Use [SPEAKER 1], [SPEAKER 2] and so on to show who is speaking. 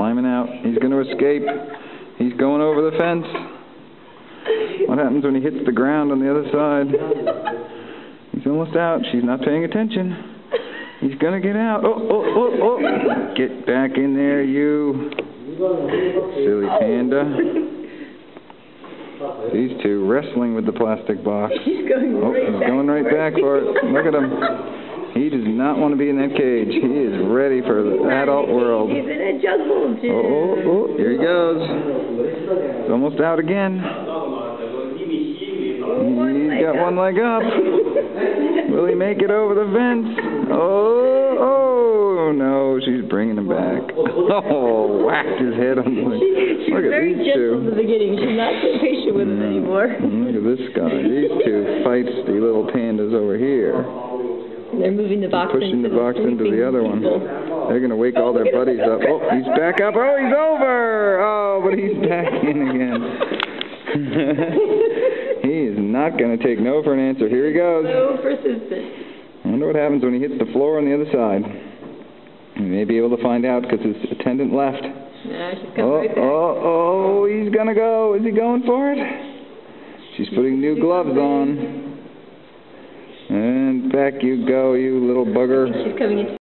[SPEAKER 1] climbing out. He's going to escape. He's going over the fence. What happens when he hits the ground on the other side? He's almost out. She's not paying attention. He's going to get out. Oh. Get back in there, you silly panda. These two wrestling with the plastic box.
[SPEAKER 2] He's going
[SPEAKER 1] right back for it. Look at him. He does not want to be in that cage. He is ready for the adult world.
[SPEAKER 2] He's in a jungle gym.
[SPEAKER 1] Oh, here he goes. He's almost out again. He's got one leg up. Will he make it over the fence? Oh, no, she's bringing him back. Oh, whacked his head on the leg.
[SPEAKER 2] She's very gentle in the beginning. She's not so patient with him anymore.
[SPEAKER 1] Look at this guy. These two feisty little pandas over here.
[SPEAKER 2] They're moving the box
[SPEAKER 1] pushing the box into the other one. They're going to wake all their buddies up. Oh, he's back up. Oh, he's over. Oh, but he's back in again. He is not going to take no for an answer. Here he goes.
[SPEAKER 2] So persistent.
[SPEAKER 1] I wonder what happens when he hits the floor on the other side. He may be able to find out because his attendant left.
[SPEAKER 2] Yeah, she's coming right back.
[SPEAKER 1] Oh, he's going to go. Is he going for it? She's putting new gloves on. And back you go, you little bugger.
[SPEAKER 2] She's coming into